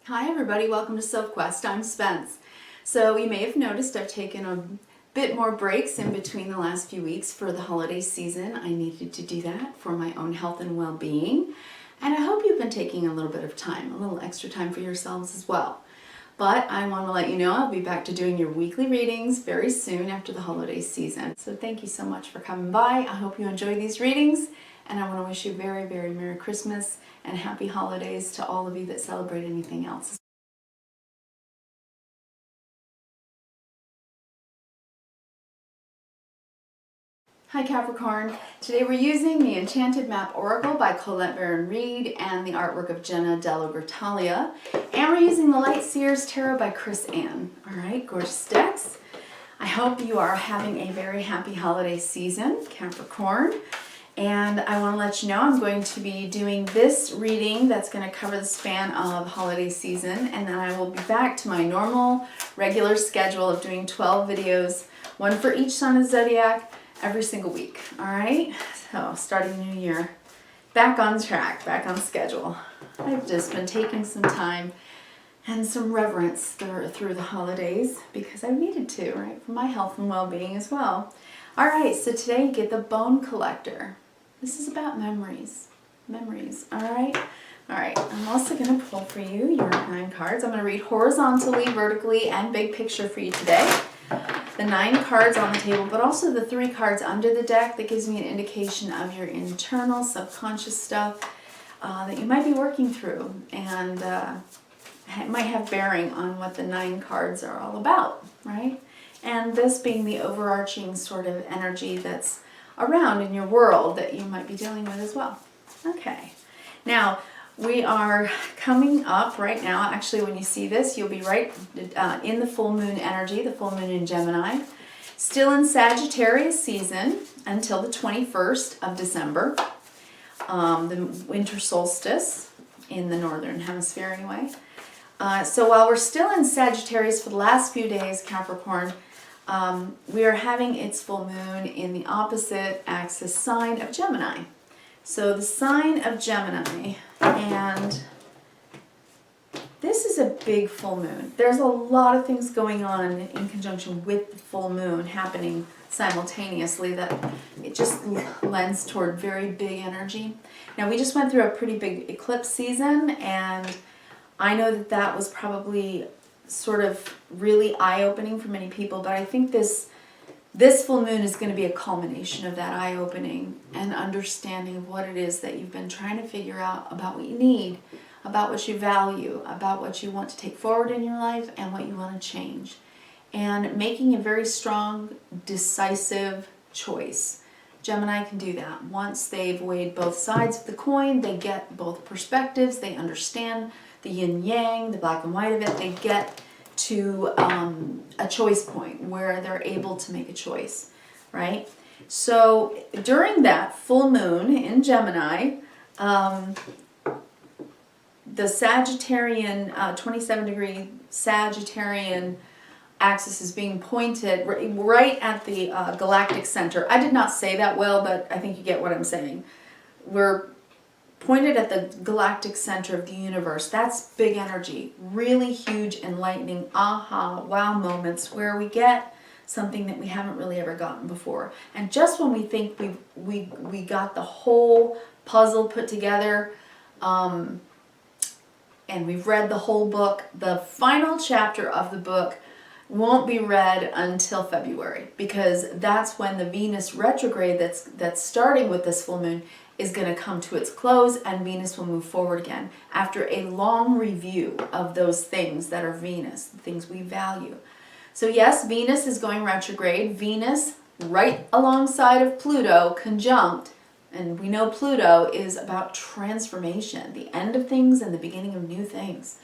Hi everybody, welcome to Sophquest. I'm Spence. So you may have noticed I've taken a bit more breaks in between the last few weeks for the holiday season. I needed to do that for my own health and well-being. And I hope you've been taking a little bit of time, a little extra time for yourselves as well. But I want to let you know I'll be back to doing your weekly readings very soon after the holiday season. So thank you so much for coming by. I hope you enjoy these readings. And I want to wish you very, very Merry Christmas and Happy Holidays to all of you that celebrate anything else. Hi Capricorn. Today we're using the Enchanted Map Oracle by Colette Baron Reed and the artwork of Jenna Della Gratalia. And we're using the Light Seers Tarot by Chris Ann. Alright, gorgeous decks. I hope you are having a very happy holiday season, Capricorn. And I want to let you know I'm going to be doing this reading that's going to cover the span of holiday season, and then I will be back to my normal regular schedule of doing 12 videos, one for each sign of the zodiac, every single week. Alright, so starting the new year, back on track, back on schedule. I've just been taking some time and some reverence through the holidays because I've needed to, right, for my health and well-being as well. Alright, so today you get the Bone Collector. This is about memories. Memories, alright? Alright, I'm also going to pull for you your 9 cards. I'm going to read horizontally, vertically, and big picture for you today. The 9 cards on the table, but also the 3 cards under the deck that gives me an indication of your internal, subconscious stuff that you might be working through. And it might have bearing on what the 9 cards are all about, right? And this being the overarching sort of energy that's around in your world that you might be dealing with as well. Okay, now we are coming up right now. Actually, when you see this, you'll be right in the full moon energy, the full moon in Gemini. Still in Sagittarius season until the 21st of December, the winter solstice in the northern hemisphere anyway. So while we're still in Sagittarius for the last few days, Capricorn, we are having its full moon in the opposite axis sign of Gemini. So the sign of Gemini, and this is a big full moon. There's a lot of things going on in conjunction with the full moon happening simultaneously that it just lends toward very big energy. Now we just went through a pretty big eclipse season, and I know that that was probably sort of really eye-opening for many people, but I think this full moon is going to be a culmination of that eye-opening and understanding of what it is that you've been trying to figure out about what you need, about what you value, about what you want to take forward in your life and what you want to change. And making a very strong, decisive choice. Gemini can do that. Once they've weighed both sides of the coin, they get both perspectives, they understand the yin-yang, the black and white of it, they get to a choice point where they're able to make a choice, right? So during that full moon in Gemini, the Sagittarian, 27-degree Sagittarian axis is being pointed right at the galactic center. I did not say that well, but I think you get what I'm saying. We're pointed at the galactic center of the universe. That's big energy, really huge, enlightening, aha, wow moments where we get something that we haven't really ever gotten before. And just when we think we got the whole puzzle put together, and we've read the whole book, the final chapter of the book won't be read until February, because that's when the Venus retrograde that's starting with this full moon is going to come to its close, and Venus will move forward again after a long review of those things that are Venus, the things we value. So yes, Venus is going retrograde. Venus right alongside of Pluto, conjunct, and we know Pluto is about transformation, the end of things and the beginning of new things.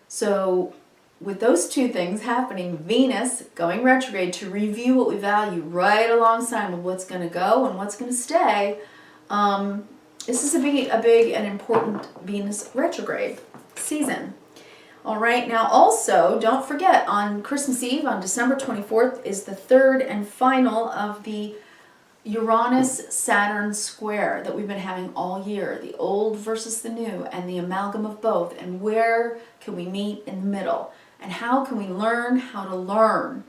So with those two things happening, Venus going retrograde to review what we value right alongside with what's going to go and what's going to stay, this is a big and important Venus retrograde season. All right, now also don't forget on Christmas Eve on December 24th is the third and final of the Uranus-Saturn square that we've been having all year, the old versus the new, and the amalgam of both, and where can we meet in the middle, and how can we learn how to learn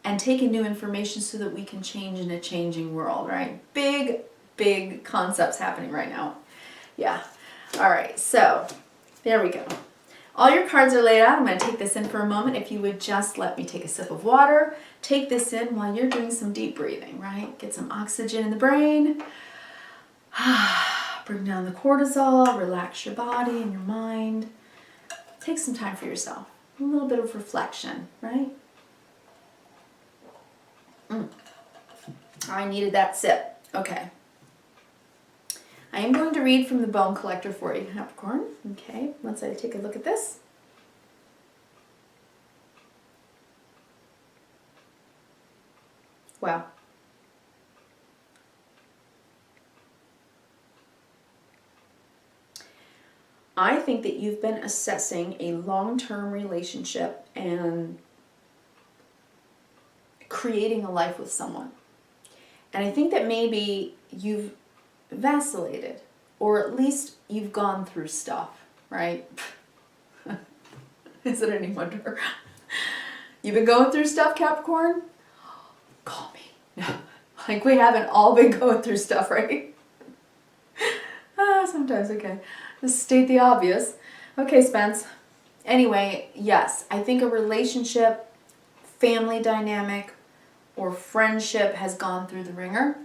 and take in new information so that we can change in a changing world, right? Big, big concepts happening right now. Yeah. All right, so there we go. All your cards are laid out. I'm going to take this in for a moment. If you would just let me take a sip of water, take this in while you're doing some deep breathing, right? Get some oxygen in the brain. Bring down the cortisol, relax your body and your mind. Take some time for yourself. A little bit of reflection, right? I needed that sip. Okay. I am going to read from the Bone Collector for you, Capricorn. Okay, once I take a look at this. Wow. I think that you've been assessing a long-term relationship and creating a life with someone. And I think that maybe you've vacillated, or at least you've gone through stuff, right? Is it any wonder? You've been going through stuff, Capricorn? Call me. Like we haven't all been going through stuff, right? Sometimes, okay. Just state the obvious. Okay, Spence. Anyway, yes, I think a relationship, family dynamic, or friendship has gone through the ringer.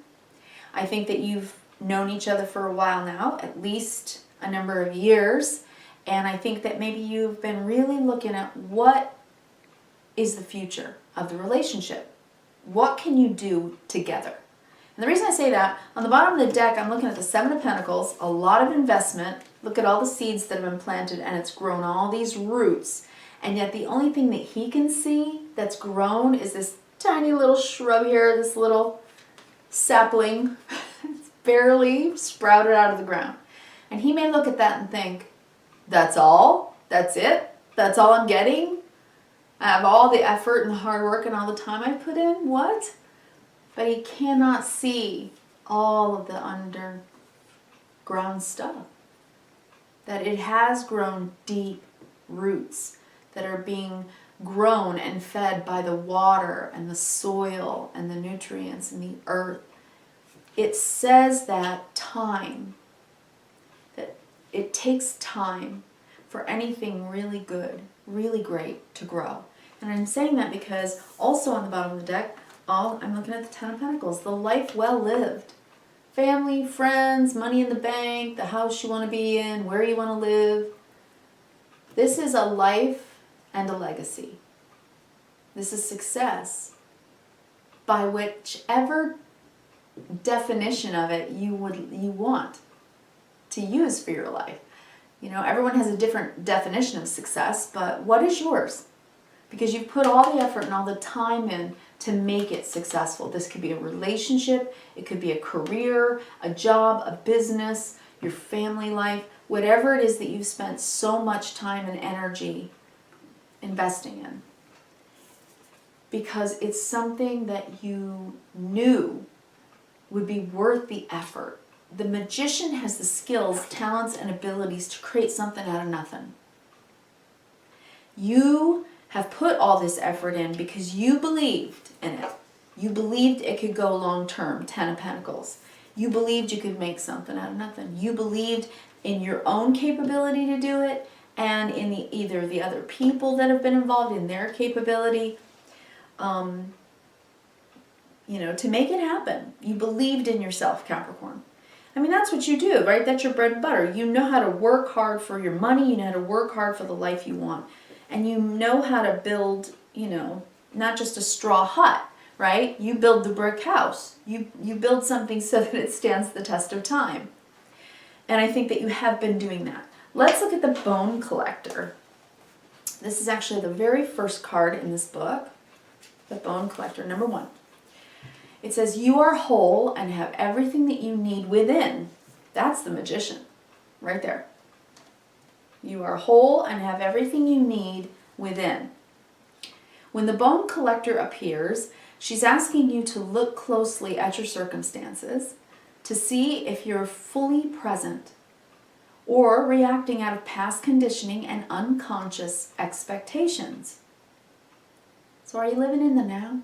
I think that you've known each other for a while now, at least a number of years, and I think that maybe you've been really looking at what is the future of the relationship. What can you do together? And the reason I say that, on the bottom of the deck, I'm looking at the Seven of Pentacles, a lot of investment. Look at all the seeds that have been planted, and it's grown all these roots, and yet the only thing that he can see that's grown is this tiny little shrub here, this little sapling. Barely sprouted out of the ground. And he may look at that and think, that's all? That's it? That's all I'm getting? I have all the effort and the hard work and all the time I put in? What? But he cannot see all of the underground stuff. That it has grown deep roots that are being grown and fed by the water and the soil and the nutrients and the earth. It says that it takes time for anything really good, really great to grow. And I'm saying that because also on the bottom of the deck, I'm looking at the Ten of Pentacles, the life well lived. Family, friends, money in the bank, the house you want to be in, where you want to live. This is a life and a legacy. This is success by whichever definition of it you want to use for your life. You know, everyone has a different definition of success, but what is yours? Because you've put all the effort and all the time in to make it successful. This could be a relationship, it could be a career, a job, a business, your family life, whatever it is that you've spent so much time and energy investing in. Because it's something that you knew would be worth the effort. The magician has the skills, talents, and abilities to create something out of nothing. You have put all this effort in because you believed in it. You believed it could go long term, Ten of Pentacles. You believed you could make something out of nothing. You believed in your own capability to do it and in either the other people that have been involved in their capability. To make it happen. You believed in yourself, Capricorn. I mean, that's what you do, right? That's your bread and butter. You know how to work hard for your money. You know how to work hard for the life you want. And you know how to build, not just a straw hut, right? You build the brick house. You build something so that it stands the test of time. And I think that you have been doing that. Let's look at the Bone Collector. This is actually the very first card in this book. The Bone Collector, number 1. It says, you are whole and have everything that you need within. That's the magician, right there. You are whole and have everything you need within. When the Bone Collector appears, She's asking you to look closely at your circumstances to see if you're fully present or reacting out of past conditioning and unconscious expectations. So are you living in the now?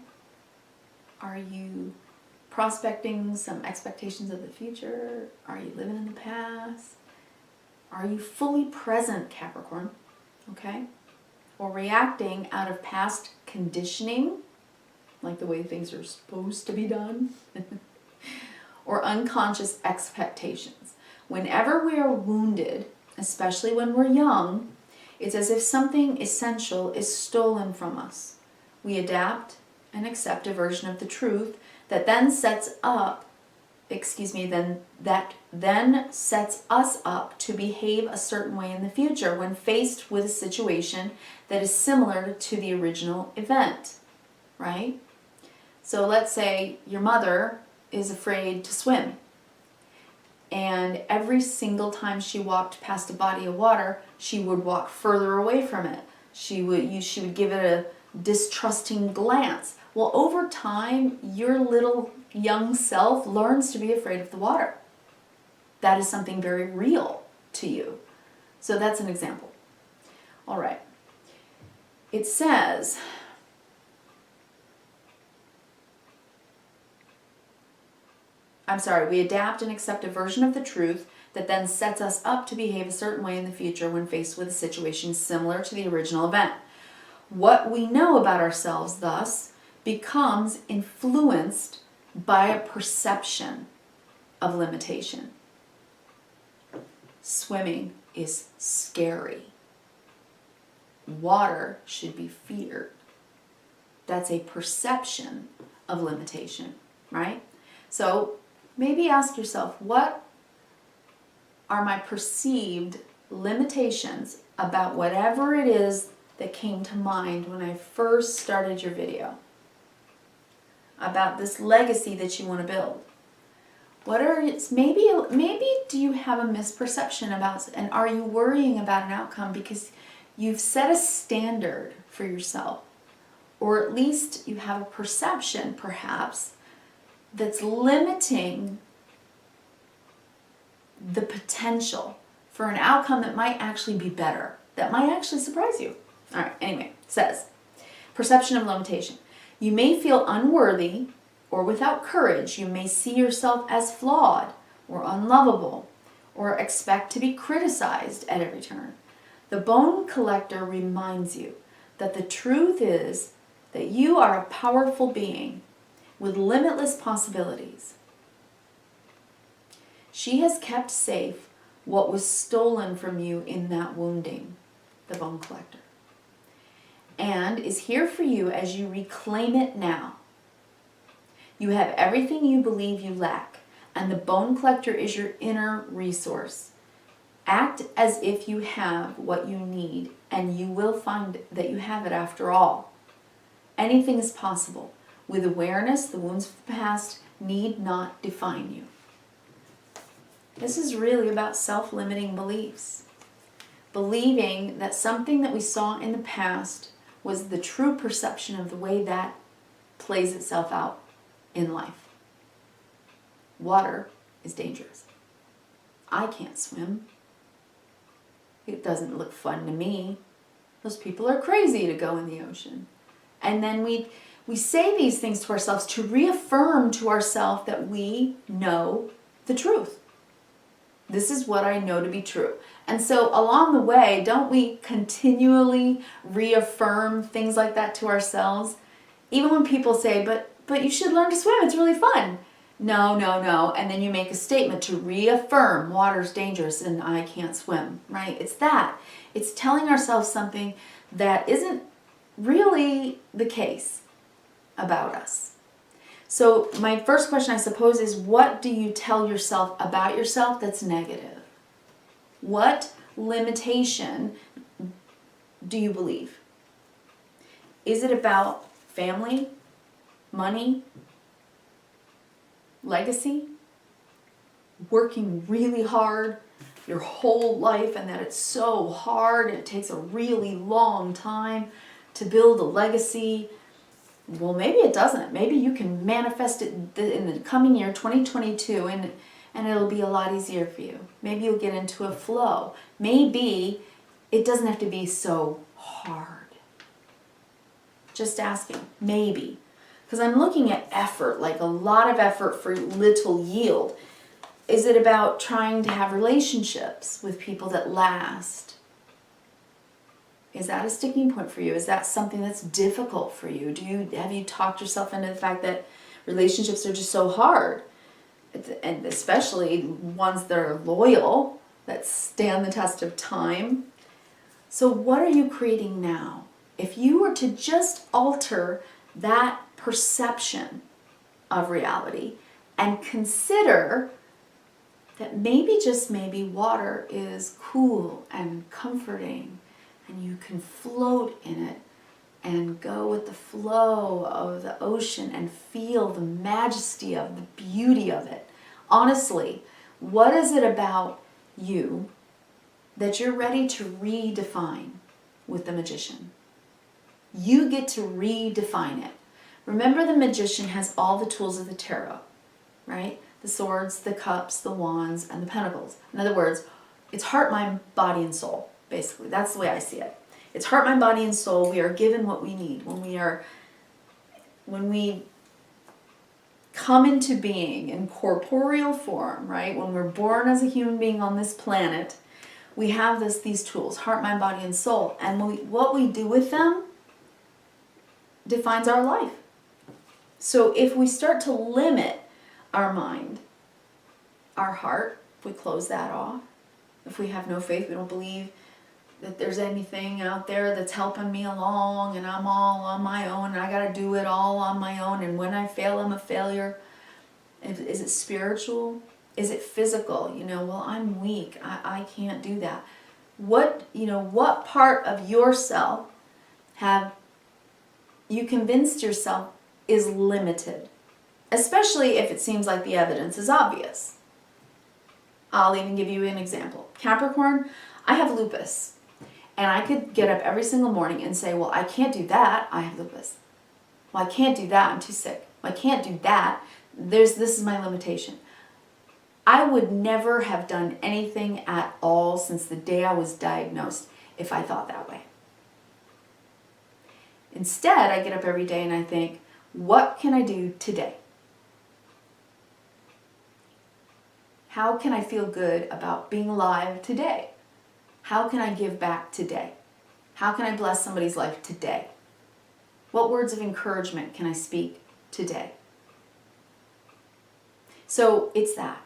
Are you prospecting some expectations of the future? Are you living in the past? Are you fully present, Capricorn? Okay? Or reacting out of past conditioning, like the way things are supposed to be done, or unconscious expectations. Whenever we are wounded, especially when we're young, it's as if something essential is stolen from us. We adapt and accept a version of the truth that then sets us up to behave a certain way in the future when faced with a situation that is similar to the original event, right? So let's say your mother is afraid to swim, and every single time she walked past a body of water, she would walk further away from it. She would give it a distrusting glance. Well, over time, your little young self learns to be afraid of the water. That is something very real to you. So that's an example. All right. It says, we adapt and accept a version of the truth that then sets us up to behave a certain way in the future when faced with a situation similar to the original event. What we know about ourselves, thus, becomes influenced by a perception of limitation. Swimming is scary. Water should be feared. That's a perception of limitation, right? So maybe ask yourself, what are my perceived limitations about whatever it is that came to mind when I first started your video? About this legacy that you want to build. What are its, maybe do you have a misperception about, and are you worrying about an outcome because you've set a standard for yourself, or at least you have a perception perhaps that's limiting the potential for an outcome that might actually be better, that might actually surprise you. All right, anyway, it says, perception of limitation. You may feel unworthy or without courage. You may see yourself as flawed or unlovable or expect to be criticized at every turn. The bone collector reminds you that the truth is that you are a powerful being with limitless possibilities. She has kept safe what was stolen from you in that wounding, the bone collector, and is here for you as you reclaim it now. You have everything you believe you lack, and the bone collector is your inner resource. Act as if you have what you need, and you will find that you have it after all. Anything is possible. With awareness, the wounds of the past need not define you. This is really about self-limiting beliefs. Believing that something that we saw in the past was the true perception of the way that plays itself out in life. Water is dangerous. I can't swim. It doesn't look fun to me. Those people are crazy to go in the ocean. And then we say these things to ourselves to reaffirm to ourselves that we know the truth. This is what I know to be true. And so along the way, don't we continually reaffirm things like that to ourselves? Even when people say, but you should learn to swim, it's really fun. No. And then you make a statement to reaffirm water's dangerous and I can't swim, right? It's that. It's telling ourselves something that isn't really the case about us. So my first question, I suppose, is what do you tell yourself about yourself that's negative? What limitation do you believe? Is it about family, money, legacy, working really hard your whole life and that it's so hard and it takes a really long time to build a legacy? Well, maybe it doesn't. Maybe you can manifest it in the coming year, 2022, and it'll be a lot easier for you. Maybe you'll get into a flow. Maybe it doesn't have to be so hard. Just asking, maybe. Because I'm looking at effort, like a lot of effort for little yield. Is it about trying to have relationships with people that last? Is that a sticking point for you? Is that something that's difficult for you? Have you talked yourself into the fact that relationships are just so hard? And especially ones that are loyal, that stand the test of time. So what are you creating now? If you were to just alter that perception of reality and consider that maybe, just maybe, water is cool and comforting, and you can float in it and go with the flow of the ocean and feel the majesty of the beauty of it. Honestly, what is it about you that you're ready to redefine with the Magician? You get to redefine it. Remember, the Magician has all the tools of the tarot, right? The swords, the cups, the wands, and the pentacles. In other words, it's heart, mind, body, and soul, basically. That's the way I see it. It's heart, mind, body, and soul. We are given what we need. When we come into being in corporeal form, right? When we're born as a human being on this planet, we have these tools, heart, mind, body, and soul. And what we do with them defines our life. So if we start to limit our mind, our heart, if we close that off, if we have no faith, we don't believe that there's anything out there that's helping me along, and I'm all on my own, and I got to do it all on my own, and when I fail, I'm a failure. Is it spiritual? Is it physical? Well, I'm weak. I can't do that. What part of yourself have you convinced yourself is limited? Especially if it seems like the evidence is obvious. I'll even give you an example. Capricorn, I have lupus. And I could get up every single morning and say, well, I can't do that, I have lupus. Well, I can't do that, I'm too sick. Well, I can't do that, this is my limitation. I would never have done anything at all since the day I was diagnosed if I thought that way. Instead, I get up every day and I think, what can I do today? How can I feel good about being alive today? How can I give back today? How can I bless somebody's life today? What words of encouragement can I speak today? So it's that.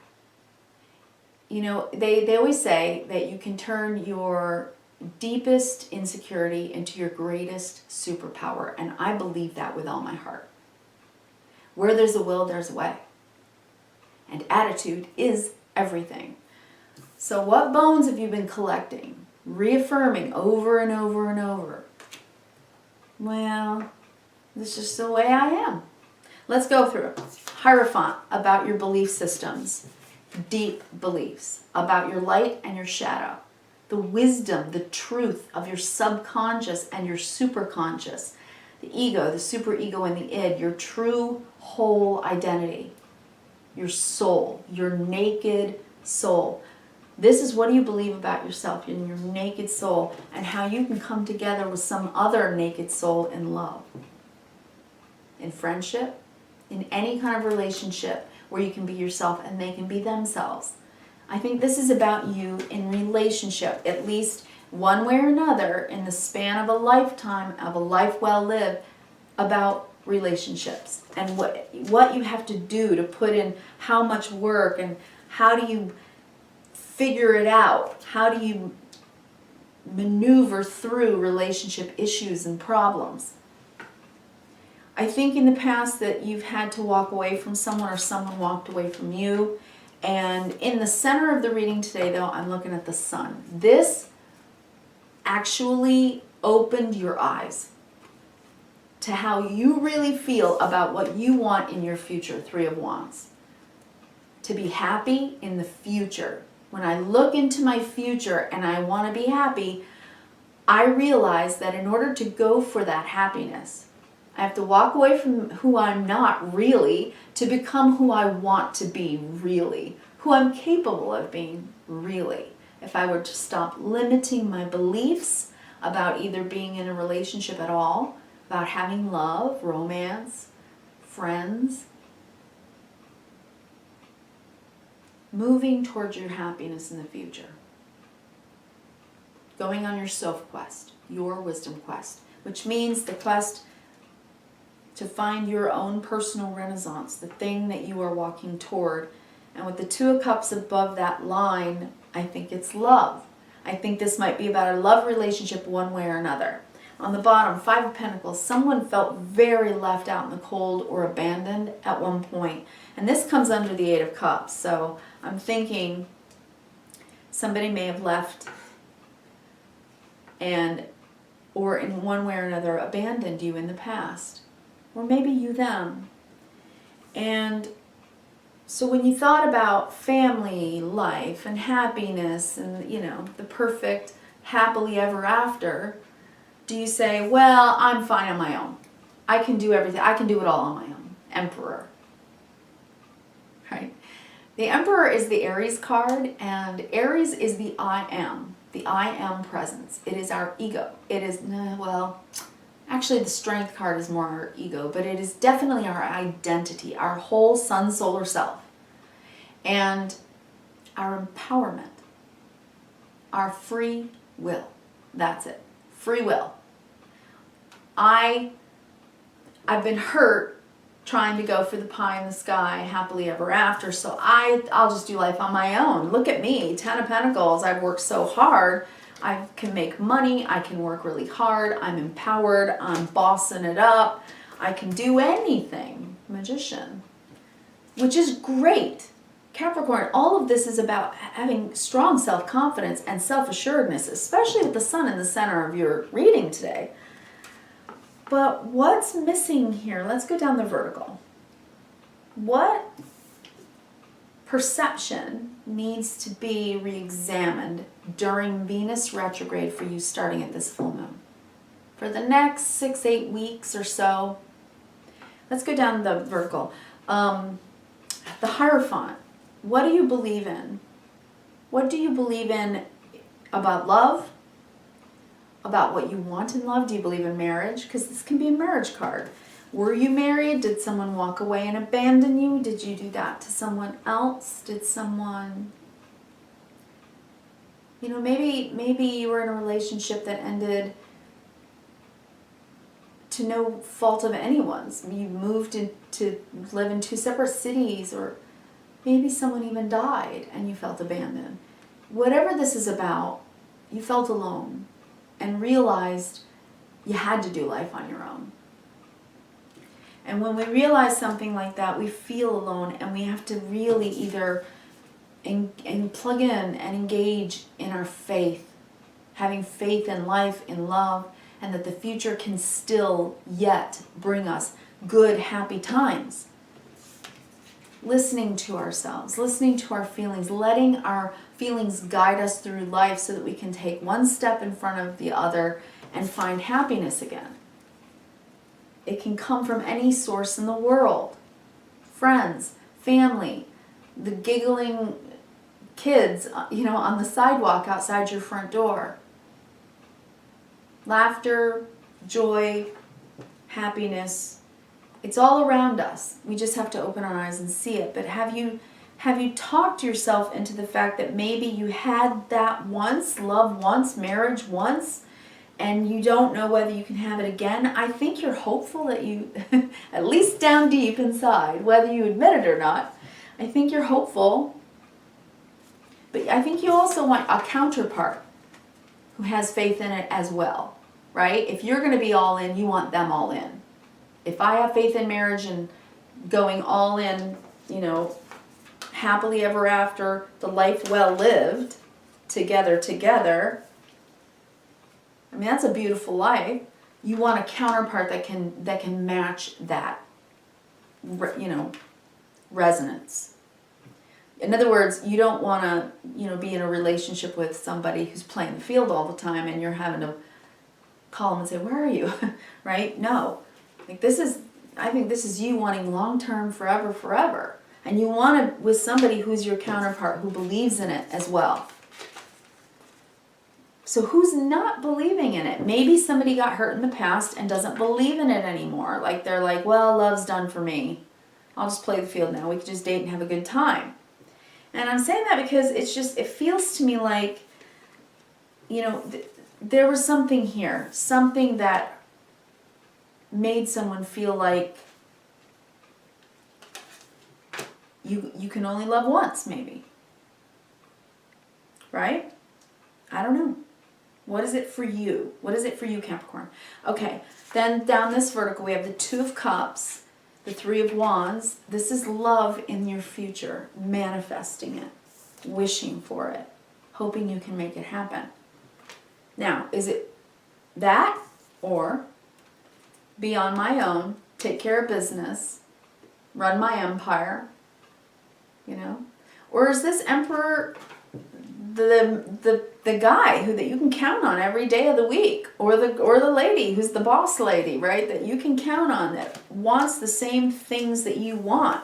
They always say that you can turn your deepest insecurity into your greatest superpower, and I believe that with all my heart. Where there's a will, there's a way. And attitude is everything. So what bones have you been collecting, reaffirming over and over and over? Well, this is just the way I am. Let's go through it. Hierophant, about your belief systems, deep beliefs, about your light and your shadow, the wisdom, the truth of your subconscious and your superconscious, the ego, the superego, and the id, your true whole identity, your soul, your naked soul. This is what do you believe about yourself in your naked soul, and how you can come together with some other naked soul in love, in friendship, in any kind of relationship where you can be yourself and they can be themselves. I think this is about you in relationship, at least one way or another, in the span of a lifetime, of a life well lived, about relationships and what you have to do to put in how much work, and how do you figure it out? How do you maneuver through relationship issues and problems? I think in the past that you've had to walk away from someone, or someone walked away from you. And in the center of the reading today, though, I'm looking at the sun. This actually opened your eyes to how you really feel about what you want in your future, Three of Wands. To be happy in the future. When I look into my future and I want to be happy, I realize that in order to go for that happiness, I have to walk away from who I'm not really to become who I want to be really, who I'm capable of being really. If I were to stop limiting my beliefs about either being in a relationship at all, about having love, romance, friends, moving towards your happiness in the future. Going on your Sophquest, your wisdom quest, which means the quest to find your own personal renaissance, the thing that you are walking toward. And with the Two of Cups above that line, I think it's love. I think this might be about a love relationship one way or another. On the bottom, Five of Pentacles, someone felt very left out in the cold or abandoned at one point. And this comes under the Eight of Cups. So I'm thinking somebody may have left or in one way or another abandoned you in the past. Or maybe you them. And so when you thought about family life and happiness and, you know, the perfect happily ever after, do you say, well, I'm fine on my own. I can do everything. I can do it all on my own. Emperor. Right? The Emperor is the Aries card, and Aries is the I am presence. It is our ego. It is, well, actually the Strength card is more our ego, but it is definitely our identity, our whole sun, solar self. And our empowerment, our free will. That's it. Free will. I've been hurt trying to go for the pie in the sky, happily ever after, so I'll just do life on my own. Look at me, 10 of Pentacles. I've worked so hard. I can make money. I can work really hard. I'm empowered. I'm bossing it up. I can do anything. Magician. Which is great. Capricorn, all of this is about having strong self-confidence and self-assuredness, especially with the sun in the center of your reading today. But what's missing here? Let's go down the vertical. What perception needs to be re-examined during Venus retrograde for you starting at this full moon? For the next 6-8 weeks or so, let's go down the vertical. The Hierophant. What do you believe in? What do you believe in about love? About what you want in love? Do you believe in marriage? Because this can be a marriage card. Were you married? Did someone walk away and abandon you? Did you do that to someone else? Did someone, you know, maybe you were in a relationship that ended to no fault of anyone's. You moved to live in 2 separate cities, or maybe someone even died and you felt abandoned. Whatever this is about, you felt alone and realized you had to do life on your own. And when we realize something like that, we feel alone, and we have to really either plug in and engage in our faith, having faith in life, in love, and that the future can still yet bring us good, happy times. Listening to ourselves, listening to our feelings, letting our feelings guide us through life so that we can take one step in front of the other and find happiness again. It can come from any source in the world. Friends, family, the giggling kids, you know, on the sidewalk outside your front door. Laughter, joy, happiness. It's all around us. We just have to open our eyes and see it. But have you talked yourself into the fact that maybe you had that once, love once, marriage once, and you don't know whether you can have it again? I think you're hopeful that you, at least down deep inside, whether you admit it or not, I think you're hopeful. But I think you also want a counterpart who has faith in it as well, right? If you're going to be all in, you want them all in. If I have faith in marriage and going all in, you know, happily ever after, the life well lived, together, I mean, that's a beautiful life. You want a counterpart that can match that, you know, resonance. In other words, you don't want to, you know, be in a relationship with somebody who's playing the field all the time and you're having to call them and say, where are you? Right? No. Like this is, I think this is you wanting long-term, forever, forever. And you want it with somebody who's your counterpart, who believes in it as well. So who's not believing in it? Maybe somebody got hurt in the past and doesn't believe in it anymore. Like they're like, well, love's done for me. I'll just play the field now. We can just date and have a good time. And I'm saying that because it's just, it feels to me like, you know, there was something here. Something that made someone feel like you can only love once, maybe. Right? I don't know. What is it for you? What is it for you, Capricorn? Okay, then down this vertical we have the Two of Cups, the Three of Wands. This is love in your future, manifesting it, wishing for it, hoping you can make it happen. Now, is it that or be on my own, take care of business, run my empire, you know? Or is this Emperor the guy that you can count on every day of the week, or the lady who's the boss lady, right? That you can count on, that wants the same things that you want.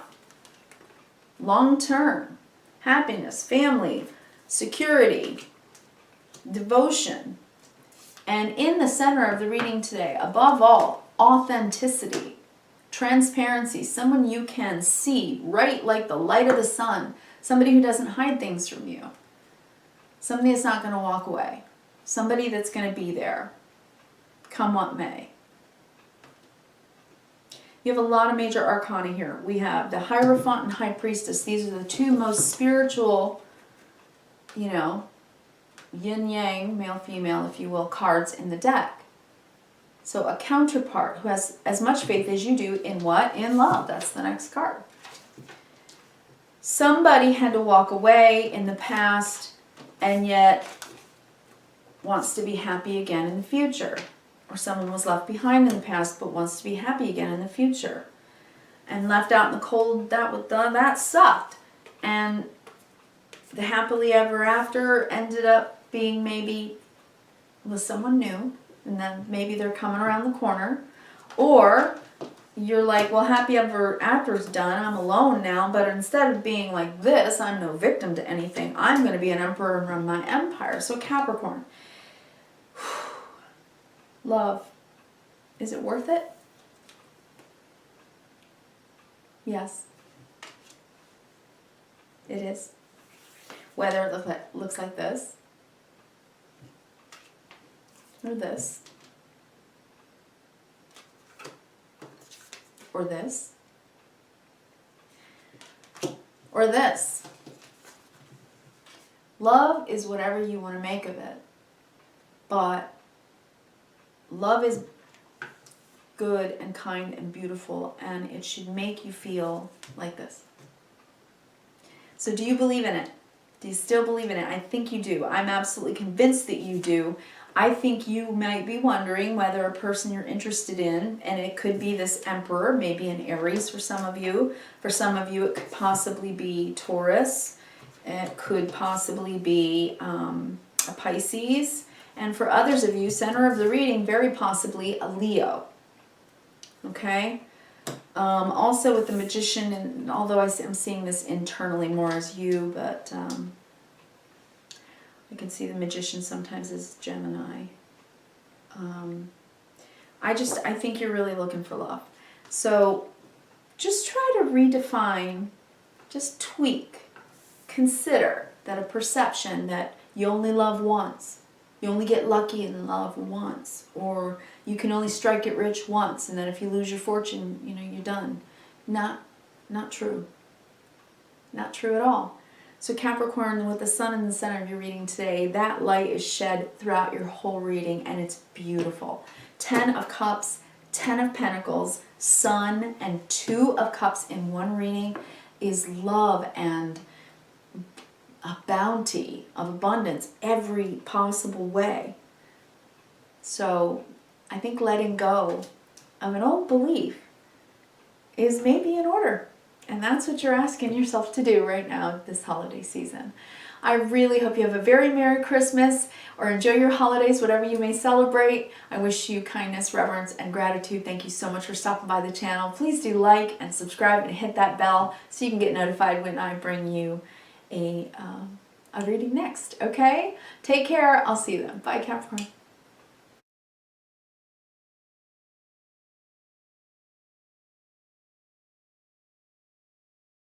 Long-term, happiness, family, security, devotion. And in the center of the reading today, above all, authenticity, transparency, someone you can see right like the light of the sun, somebody who doesn't hide things from you. Somebody that's not going to walk away. Somebody that's going to be there, come what may. You have a lot of major arcana here. We have the Hierophant and High Priestess. These are the two most spiritual, you know, yin-yang, male-female, if you will, cards in the deck. So a counterpart who has as much faith as you do in what? In love. That's the next card. Somebody had to walk away in the past and yet wants to be happy again in the future. Or someone was left behind in the past but wants to be happy again in the future. And left out in the cold, that sucked. And the happily ever after ended up being maybe with someone new, and then maybe they're coming around the corner. Or you're like, well, happy ever after's done, I'm alone now, but instead of being like this, I'm no victim to anything, I'm going to be an emperor and run my empire. So Capricorn, love, is it worth it? Yes, it is. Whether it looks like this, or this, or this, or this. Love is whatever you want to make of it. But love is good and kind and beautiful, and it should make you feel like this. So do you believe in it? Do you still believe in it? I think you do. I'm absolutely convinced that you do. I think you might be wondering whether a person you're interested in, and it could be this Emperor, maybe an Aries for some of you. For some of you, it could possibly be Taurus. It could possibly be a Pisces. And for others of you, center of the reading, very possibly a Leo. Okay? Also with the Magician, and although I'm seeing this internally more as you, but I can see the Magician sometimes as Gemini. I think you're really looking for love. So just try to redefine, just tweak, consider that a perception that you only love once, you only get lucky in love once, or you can only strike it rich once, and then if you lose your fortune, you know, you're done. Not true. Not true at all. So Capricorn, with the sun in the center of your reading today, that light is shed throughout your whole reading, and it's beautiful. 10 of Cups, 10 of Pentacles, Sun, and 2 of Cups in one reading is love and a bounty of abundance every possible way. So I think letting go of an old belief is maybe in order. And that's what you're asking yourself to do right now this holiday season. I really hope you have a very Merry Christmas or enjoy your holidays, whatever you may celebrate. I wish you kindness, reverence, and gratitude. Thank you so much for stopping by the channel. Please do like and subscribe and hit that bell so you can get notified when I bring you a reading next, okay? Take care. I'll see you then. Bye, Capricorn.